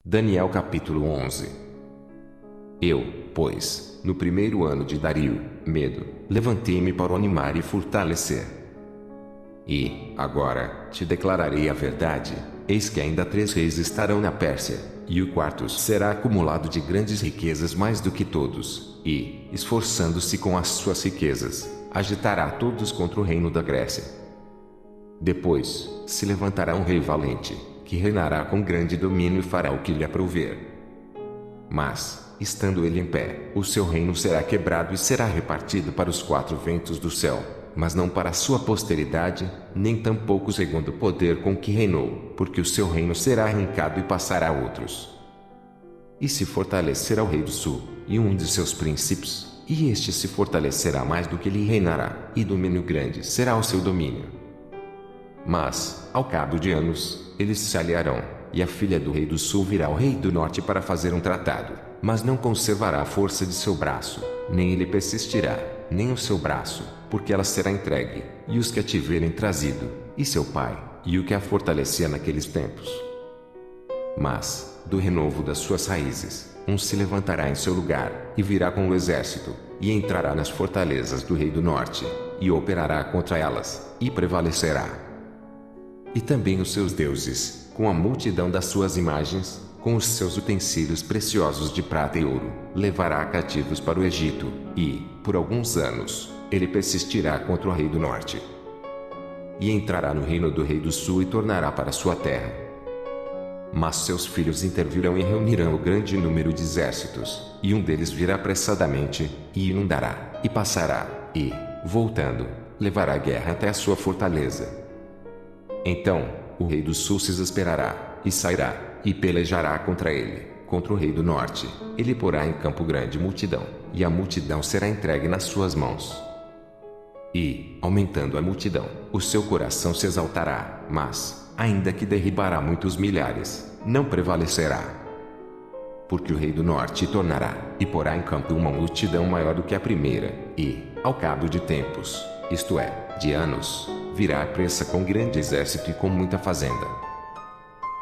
Daniel capítulo 11. Eu, pois, no primeiro ano de Dario, Medo, levantei-me para o animar e fortalecer. E, agora, te declararei a verdade, eis que ainda 3 reis estarão na Pérsia, e o quarto será acumulado de grandes riquezas mais do que todos, e, esforçando-se com as suas riquezas, agitará todos contra o reino da Grécia. Depois, se levantará um rei valente, que reinará com grande domínio e fará o que lhe aprouver. Mas, estando ele em pé, o seu reino será quebrado e será repartido para os 4 ventos do céu, mas não para a sua posteridade, nem tampouco segundo o poder com que reinou, porque o seu reino será arrancado e passará a outros. E se fortalecerá o rei do sul, e um de seus príncipes, e este se fortalecerá mais do que ele reinará, e domínio grande será o seu domínio. Mas, ao cabo de anos, eles se aliarão, e a filha do rei do sul virá ao rei do norte para fazer um tratado, mas não conservará a força de seu braço, nem ele persistirá, nem o seu braço, porque ela será entregue, e os que a tiverem trazido, e seu pai, e o que a fortalecia naqueles tempos. Mas, do renovo das suas raízes, um se levantará em seu lugar, e virá com o exército, e entrará nas fortalezas do rei do norte, e operará contra elas, e prevalecerá. E também os seus deuses, com a multidão das suas imagens, com os seus utensílios preciosos de prata e ouro, levará cativos para o Egito, e, por alguns anos, ele persistirá contra o rei do norte. E entrará no reino do rei do sul e tornará para sua terra. Mas seus filhos intervirão e reunirão o grande número de exércitos, e um deles virá apressadamente, e inundará, e passará, e, voltando, levará a guerra até a sua fortaleza. Então, o rei do sul se exasperará, e sairá, e pelejará contra ele, contra o rei do norte. Ele porá em campo grande multidão, e a multidão será entregue nas suas mãos. E, aumentando a multidão, o seu coração se exaltará, mas, ainda que derribará muitos milhares, não prevalecerá. Porque o rei do norte tornará, e porá em campo uma multidão maior do que a primeira, e, ao cabo de tempos, isto é, de anos, virá a pressa com grande exército e com muita fazenda.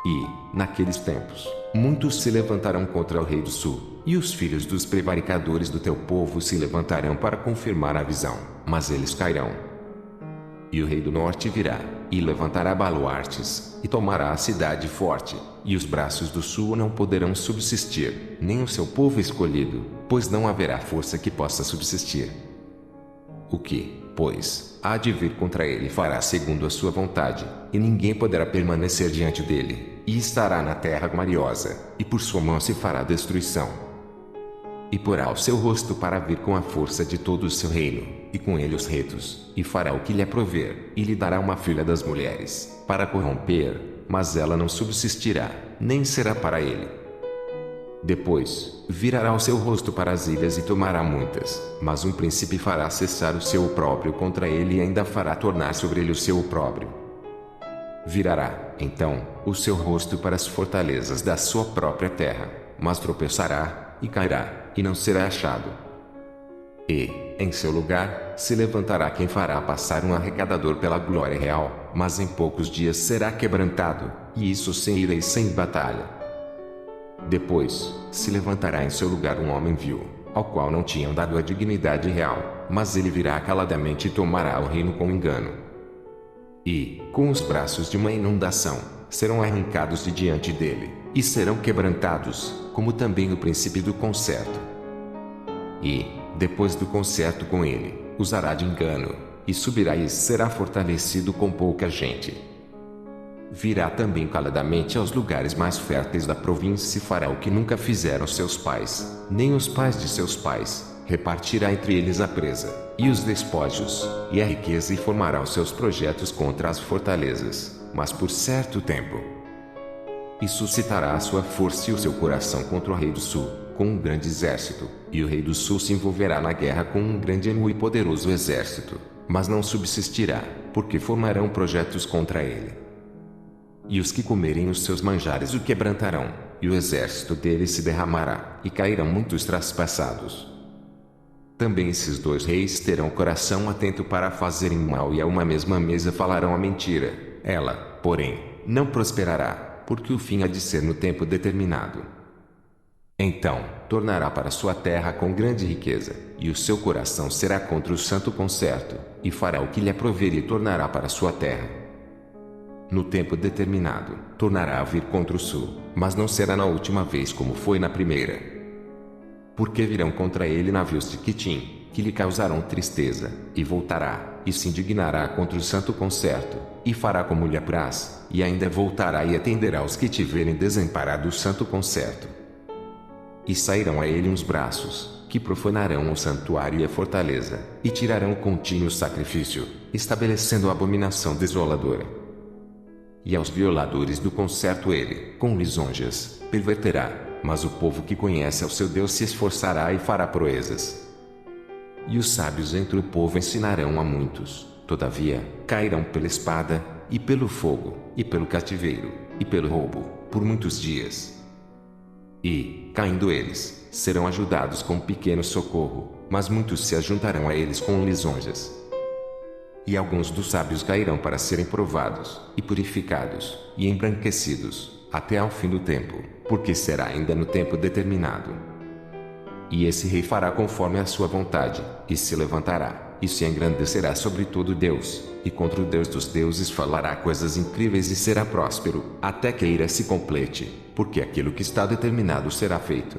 E, naqueles tempos, muitos se levantarão contra o rei do sul, e os filhos dos prevaricadores do teu povo se levantarão para confirmar a visão, mas eles cairão. E o rei do norte virá, e levantará baluartes, e tomará a cidade forte, e os braços do sul não poderão subsistir, nem o seu povo escolhido, pois não haverá força que possa subsistir. O que, pois, há de vir contra ele fará segundo a sua vontade, e ninguém poderá permanecer diante dele, e estará na terra gloriosa, e por sua mão se fará destruição. E porá o seu rosto para vir com a força de todo o seu reino, e com ele os retos, e fará o que lhe aprover, e lhe dará uma filha das mulheres, para corromper, mas ela não subsistirá, nem será para ele. Depois, virará o seu rosto para as ilhas e tomará muitas, mas um príncipe fará cessar o seu opróbrio contra ele e ainda fará tornar sobre ele o seu opróbrio. Virará, então, o seu rosto para as fortalezas da sua própria terra, mas tropeçará, e cairá, e não será achado. E, em seu lugar, se levantará quem fará passar um arrecadador pela glória real, mas em poucos dias será quebrantado, e isso sem ira e sem batalha. Depois, se levantará em seu lugar um homem vil, ao qual não tinham dado a dignidade real, mas ele virá caladamente e tomará o reino com engano. E, com os braços de uma inundação, serão arrancados de diante dele, e serão quebrantados, como também o príncipe do concerto. E, depois do concerto com ele, usará de engano, e subirá e será fortalecido com pouca gente. Virá também caladamente aos lugares mais férteis da província e fará o que nunca fizeram seus pais, nem os pais de seus pais, repartirá entre eles a presa, e os despojos, e a riqueza e formará os seus projetos contra as fortalezas, mas por certo tempo. E suscitará a sua força e o seu coração contra o rei do sul, com um grande exército, e o rei do sul se envolverá na guerra com um grande e poderoso exército, mas não subsistirá, porque formarão projetos contra ele. E os que comerem os seus manjares o quebrantarão, e o exército dele se derramará, e cairão muitos traspassados. Também esses 2 reis terão o coração atento para fazerem mal e a uma mesma mesa falarão a mentira. Ela, porém, não prosperará, porque o fim há de ser no tempo determinado. Então, tornará para sua terra com grande riqueza, e o seu coração será contra o santo concerto, e fará o que lhe aprover e tornará para sua terra. No tempo determinado, tornará a vir contra o sul, mas não será na última vez como foi na primeira. Porque virão contra ele navios de Quitim, que lhe causarão tristeza, e voltará, e se indignará contra o santo concerto, e fará como lhe apraz, e ainda voltará e atenderá os que tiverem desamparado o santo concerto. E sairão a ele uns braços, que profanarão o santuário e a fortaleza, e tirarão o contínuo sacrifício, estabelecendo a abominação desoladora. E aos violadores do concerto ele, com lisonjas, perverterá, mas o povo que conhece ao seu Deus se esforçará e fará proezas. E os sábios entre o povo ensinarão a muitos, todavia, cairão pela espada, e pelo fogo, e pelo cativeiro, e pelo roubo, por muitos dias. E, caindo eles, serão ajudados com pequeno socorro, mas muitos se ajuntarão a eles com lisonjas. E alguns dos sábios cairão para serem provados, e purificados, e embranquecidos, até ao fim do tempo, porque será ainda no tempo determinado. E esse rei fará conforme a sua vontade, e se levantará, e se engrandecerá sobre todo Deus, e contra o Deus dos deuses falará coisas incríveis e será próspero, até que a ira se complete, porque aquilo que está determinado será feito.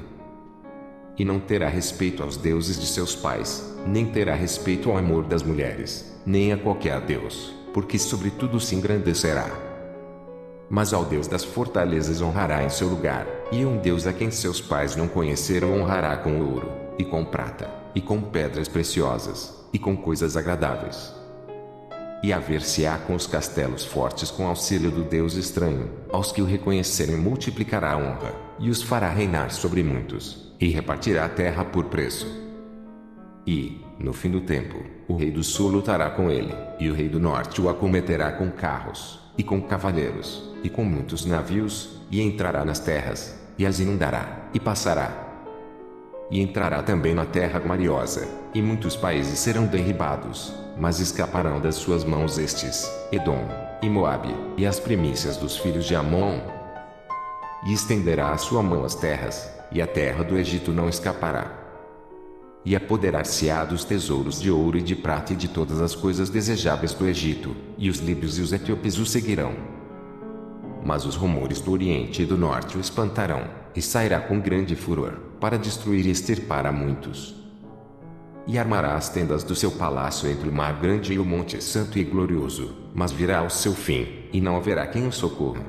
E não terá respeito aos deuses de seus pais, nem terá respeito ao amor das mulheres, nem a qualquer Deus, porque sobre tudo se engrandecerá. Mas ao Deus das fortalezas honrará em seu lugar, e um Deus a quem seus pais não conheceram honrará com ouro, e com prata, e com pedras preciosas, e com coisas agradáveis. E haver-se-á com os castelos fortes com auxílio do Deus estranho, aos que o reconhecerem multiplicará a honra, e os fará reinar sobre muitos, e repartirá a terra por preço. E, no fim do tempo, o rei do sul lutará com ele, e o rei do norte o acometerá com carros, e com cavaleiros, e com muitos navios, e entrará nas terras, e as inundará, e passará. E entrará também na terra gloriosa, e muitos países serão derribados, mas escaparão das suas mãos estes, Edom, e Moabe, e as primícias dos filhos de Amon. E estenderá a sua mão às terras, e a terra do Egito não escapará. E apoderar-se-á dos tesouros de ouro e de prata e de todas as coisas desejáveis do Egito, e os líbios e os etíopes o seguirão. Mas os rumores do Oriente e do Norte o espantarão, e sairá com grande furor, para destruir e extirpar a muitos. E armará as tendas do seu palácio entre o mar grande e o monte santo e glorioso, mas virá o seu fim, e não haverá quem o socorra.